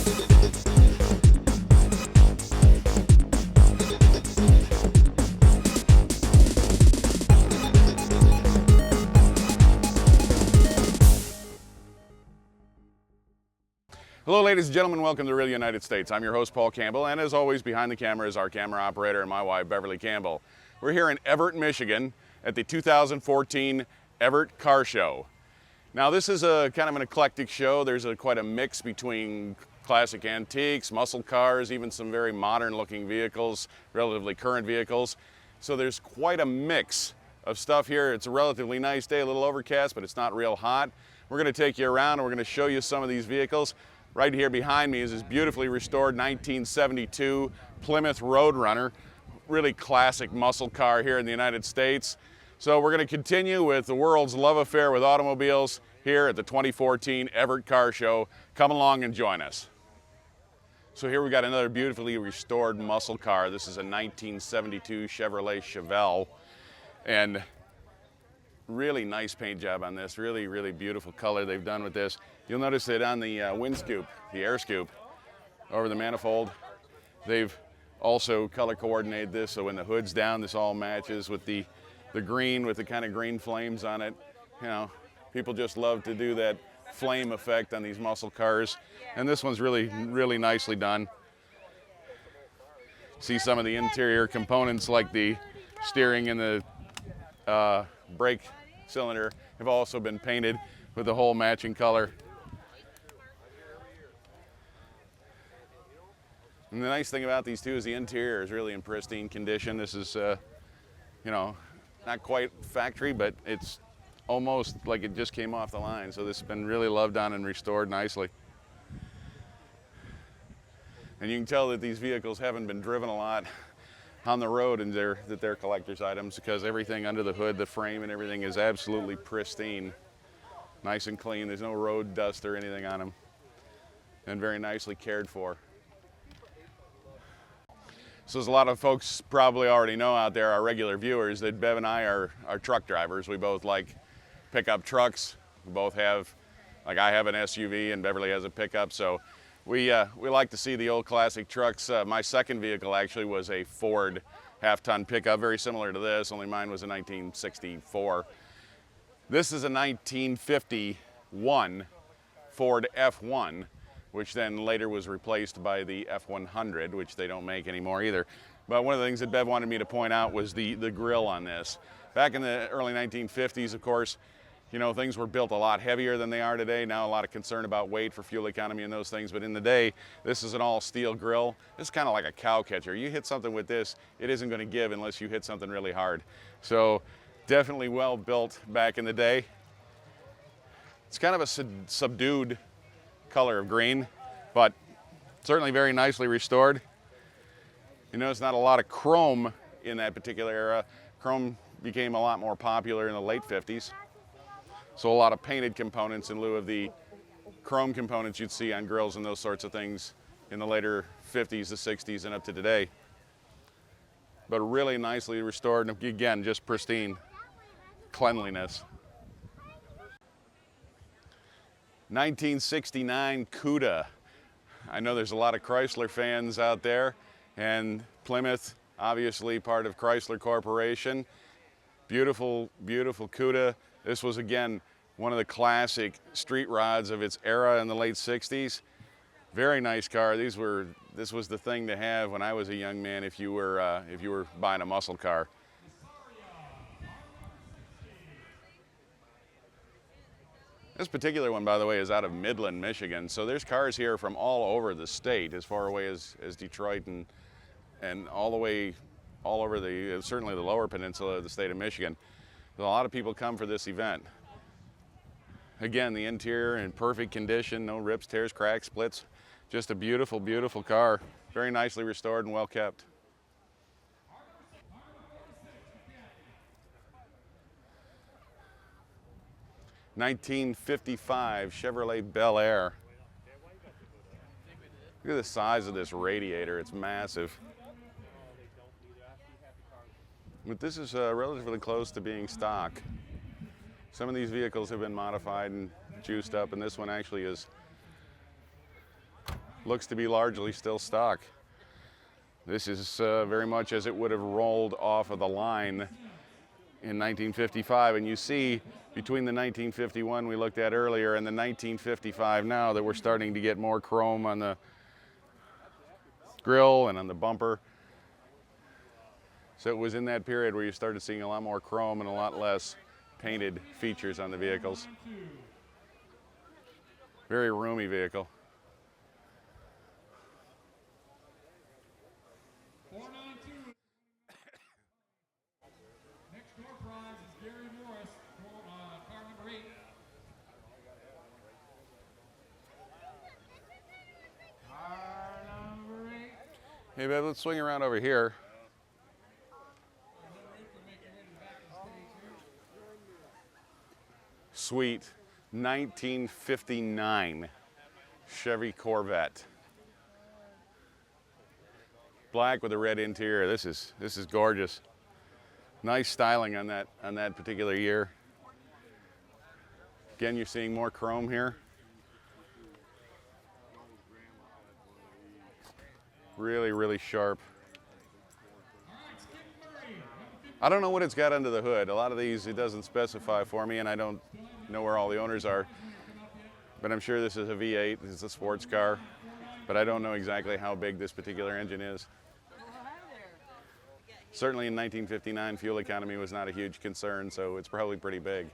Hello ladies and gentlemen, welcome to Real United States. I'm your host Paul Campbell, and as always behind the camera is our camera operator and my wife Beverly Campbell. We're here in Evart, Michigan at the 2014 Evart Car Show. Now this is a kind of an eclectic show. There's quite a mix between classic antiques, muscle cars, even some very modern looking vehicles, relatively current vehicles. So there's quite a mix of stuff here. It's a relatively nice day, a little overcast, but it's not real hot. We're going to take you around and we're going to show you some of these vehicles. Right here behind me is this beautifully restored 1972 Plymouth Roadrunner, really classic muscle car here in the United States. So we're going to continue with the world's love affair with automobiles here at the 2014 Evart Car Show. Come along and join us. So here we got another beautifully restored muscle car. This is a 1972 Chevrolet Chevelle, and really nice paint job on this. Really, really beautiful color they've done with this. You'll notice that on the wind scoop, the air scoop, over the manifold, they've also color coordinated this, so when the hood's down, this all matches with the green, with the kind of green flames on it. You know, people just love to do that flame effect on these muscle cars, and this one's really, really nicely done. See some of the interior components like the steering and the brake cylinder have also been painted with the whole matching color. And the nice thing about these two is the interior is really in pristine condition. This is, you know, not quite factory, but it's almost like it just came off the line. So this has been really loved on and restored nicely. And you can tell that these vehicles haven't been driven a lot on the road, and that they're collector's items because everything under the hood, the frame and everything is absolutely pristine. Nice and clean. There's no road dust or anything on them. And very nicely cared for. So as a lot of folks probably already know out there, our regular viewers, that Bev and I are truck drivers. We both like pickup trucks. We both have, like I have an SUV and Beverly has a pickup, so we like to see the old classic trucks. My second vehicle actually was a Ford half-ton pickup, very similar to this, only mine was a 1964. This is a 1951 Ford F1, which then later was replaced by the F100, which they don't make anymore either. But one of the things that Bev wanted me to point out was the grill on this. Back in the early 1950s, of course, you know, things were built a lot heavier than they are today. Now a lot of concern about weight for fuel economy and those things, but in the day, this is an all steel grill. This is kind of like a cow catcher. You hit something with this, it isn't going to give unless you hit something really hard. So definitely well built back in the day. It's kind of a subdued color of green, but certainly very nicely restored. You notice not a lot of chrome in that particular era. Chrome became a lot more popular in the late 50s. So a lot of painted components in lieu of the chrome components you'd see on grills and those sorts of things in the later 50s, the 60s, and up to today. But really nicely restored, and again, just pristine cleanliness. 1969 Coupe. I know there's a lot of Chrysler fans out there, and Plymouth, obviously part of Chrysler Corporation. Beautiful, beautiful Coupe. This was, again, one of the classic street rods of its era in the late 60s. Very nice car. This was the thing to have when I was a young man if you were buying a muscle car. This particular one, by the way, is out of Midland, Michigan. So there's cars here from all over the state, as far away as Detroit and all the way all over certainly the lower peninsula of the state of Michigan. A lot of people come for this event. Again, the interior in perfect condition, no rips, tears, cracks, splits. Just a beautiful, beautiful car. Very nicely restored and well kept. '55 Chevrolet Bel Air. Look at the size of this radiator, it's massive. But this is relatively close to being stock. Some of these vehicles have been modified and juiced up, and this one actually is looks to be largely still stock. This is very much as it would have rolled off of the line in 1955, and you see between the 1951 we looked at earlier and the 1955 now that we're starting to get more chrome on the grill and on the bumper. So it was in that period where you started seeing a lot more chrome and a lot less painted features on the vehicles. Very roomy vehicle. Next door prize is Gary Morris, car number 8. Car number 8. Hey, babe, let's swing around over here. Sweet 1959 Chevy Corvette. Black with a red interior. This is gorgeous. Nice styling on that particular year. Again, you're seeing more chrome here. Really, really sharp. I don't know what it's got under the hood. A lot of these it doesn't specify for me, and I don't know where all the owners are. But I'm sure this is a V8, this is a sports car, but I don't know exactly how big this particular engine is. Certainly in 1959, fuel economy was not a huge concern, so it's probably pretty big.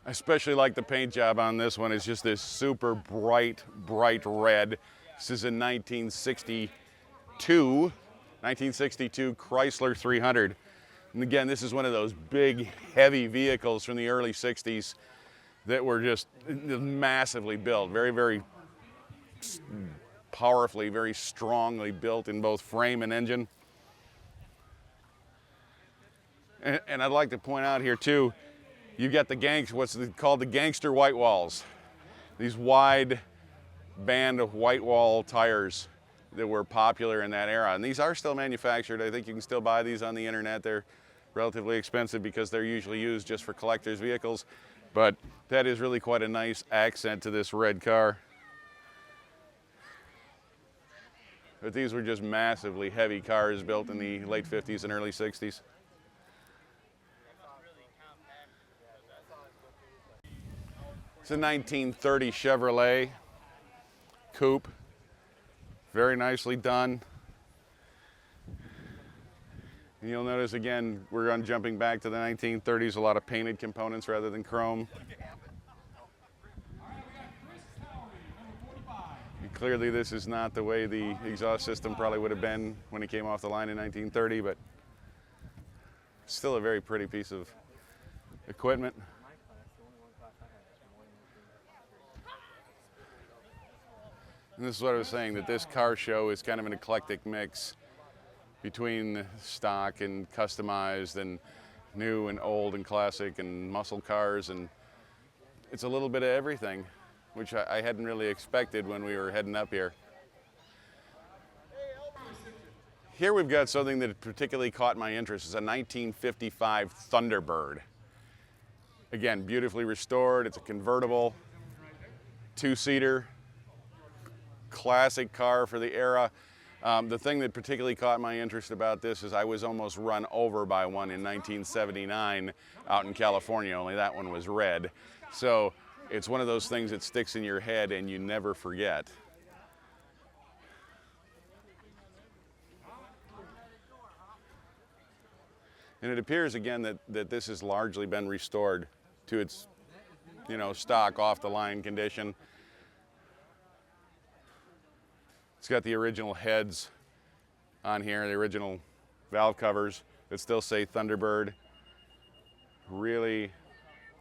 I especially like the paint job on this one. It's just this super bright red. This is a 1962 Chrysler 300. And again, this is one of those big, heavy vehicles from the early 60s that were just massively built. Very, very powerfully, very strongly built in both frame and engine. And I'd like to point out here too, you got the what's called the gangster white walls. These wide band of white wall tires that were popular in that era. And these are still manufactured. I think you can still buy these on the internet. They're relatively expensive because they're usually used just for collectors' vehicles. But that is really quite a nice accent to this red car. But these were just massively heavy cars built in the late 50s and early 60s. It's a 1930 Chevrolet Coupe. Very nicely done. And you'll notice again, we're jumping back to the 1930s, a lot of painted components rather than chrome. And clearly this is not the way the exhaust system probably would have been when it came off the line in 1930, but still a very pretty piece of equipment. And this is what I was saying, that this car show is kind of an eclectic mix between stock and customized and new and old and classic and muscle cars, and it's a little bit of everything, which I hadn't really expected when we were heading up here. Here we've got something that particularly caught my interest. It's a 1955 Thunderbird. Again, beautifully restored. It's a convertible, two-seater. Classic car for the era. The thing that particularly caught my interest about this is I was almost run over by one in 1979 out in California, only that one was red. So it's one of those things that sticks in your head and you never forget. And it appears again that this has largely been restored to its, stock off the line condition. It's got the original heads on here, the original valve covers that still say Thunderbird. Really,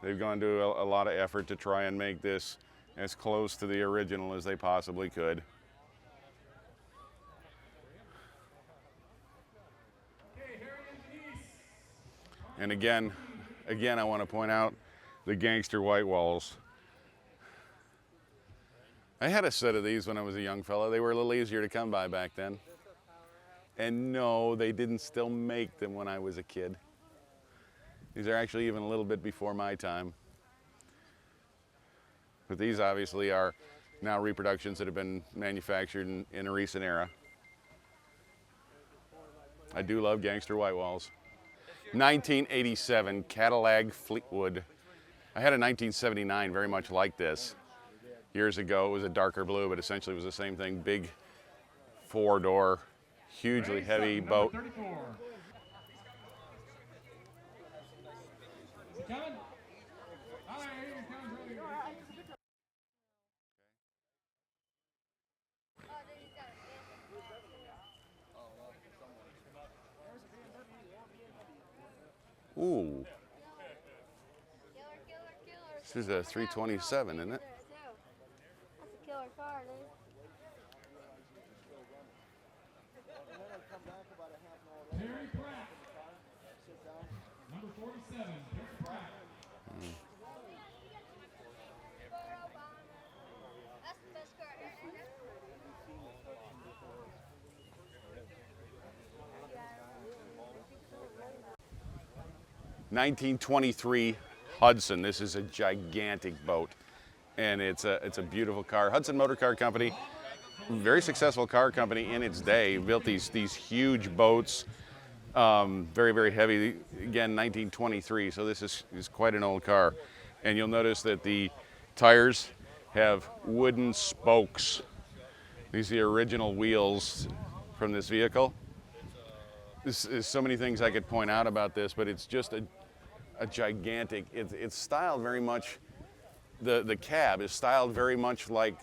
they've gone to a lot of effort to try and make this as close to the original as they possibly could. And again, I want to point out the gangster white walls. I had a set of these when I was a young fella. They were a little easier to come by back then. And no, they didn't still make them when I was a kid. These are actually even a little bit before my time. But these obviously are now reproductions that have been manufactured in a recent era. I do love gangster white walls. 1987 Cadillac Fleetwood. I had a 1979 very much like this. Years ago, it was a darker blue, but essentially it was the same thing. Big four-door, hugely heavy boat. 34. Is it coming? All right, here it comes. Ooh. This is a 327, isn't it? That's a killer car, dude. Terry Pratt. Number 47, Terry Pratt. That's the best car ever. 1923 Hudson. This is a gigantic boat, and it's a beautiful car. Hudson Motor Car Company, very successful car company in its day. Built these huge boats, very, very heavy. Again, 1923, so this is quite an old car. And you'll notice that the tires have wooden spokes. These are the original wheels from this vehicle. There's so many things I could point out about this, but it's just a gigantic, it's styled very much, the cab is styled very much like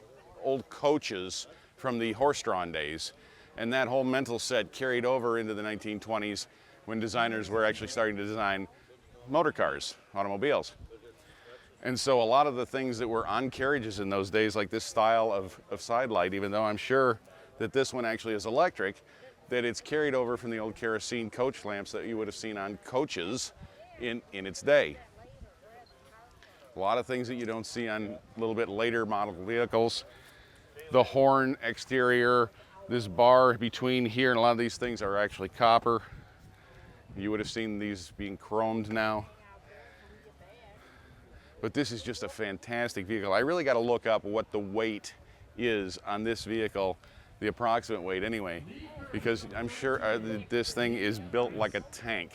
old coaches from the horse-drawn days. And that whole mental set carried over into the 1920s when designers were actually starting to design motor cars, automobiles. And so a lot of the things that were on carriages in those days, like this style of side light, even though I'm sure that this one actually is electric, that it's carried over from the old kerosene coach lamps that you would have seen on coaches in its day. A lot of things that you don't see on a little bit later model vehicles. The horn exterior, this bar between here, and a lot of these things are actually copper. You would have seen these being chromed now. But this is just a fantastic vehicle. I really got to look up what the weight is on this vehicle, the approximate weight anyway, because I'm sure this thing is built like a tank.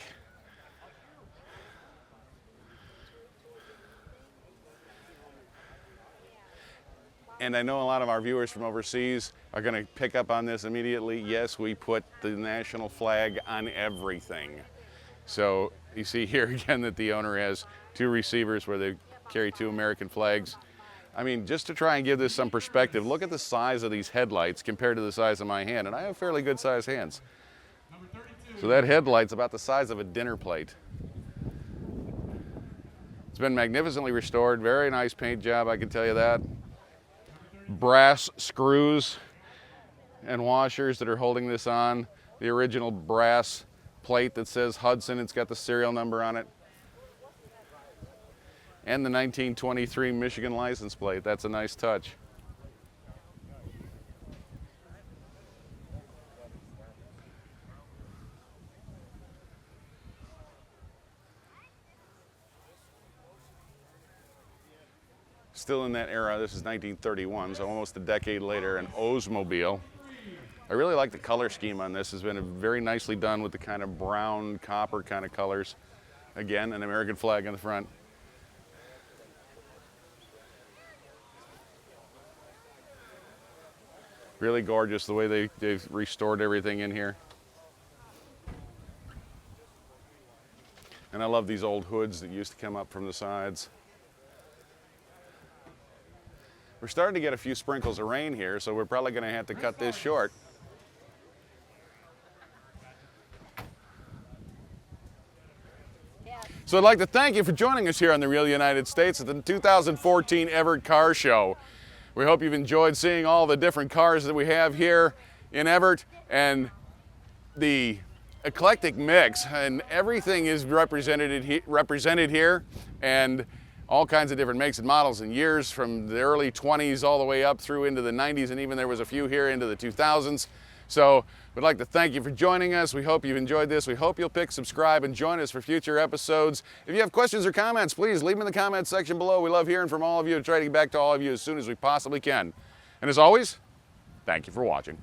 And I know a lot of our viewers from overseas are going to pick up on this immediately. Yes, we put the national flag on everything. So you see here again that the owner has two receivers where they carry two American flags. I mean, just to try and give this some perspective, look at the size of these headlights compared to the size of my hand. And I have fairly good sized hands. So that headlight's about the size of a dinner plate. It's been magnificently restored. Very nice paint job, I can tell you that. Brass screws and washers that are holding this on. The original brass plate that says Hudson, it's got the serial number on it. And the 1923 Michigan license plate. That's a nice touch. Still in that era, this is 1931, so almost a decade later, an Oldsmobile. I really like the color scheme on this. It's been very nicely done with the kind of brown, copper kind of colors. Again, an American flag on the front. Really gorgeous the way they've restored everything in here. And I love these old hoods that used to come up from the sides. We're starting to get a few sprinkles of rain here, so we're probably going to have to cut this short. So I'd like to thank you for joining us here on the Real United States at the 2014 Evart Car Show. We hope you've enjoyed seeing all the different cars that we have here in Evart and the eclectic mix, and everything is represented here, and all kinds of different makes and models and years from the early 20s all the way up through into the 90s, and even there was a few here into the 2000s. So we'd like to thank you for joining us. We hope you've enjoyed this. We hope you'll pick subscribe and join us for future episodes. If you have questions or comments, please leave them in the comments section below. We love hearing from all of you and try to get back to all of you as soon as we possibly can. And as always, thank you for watching.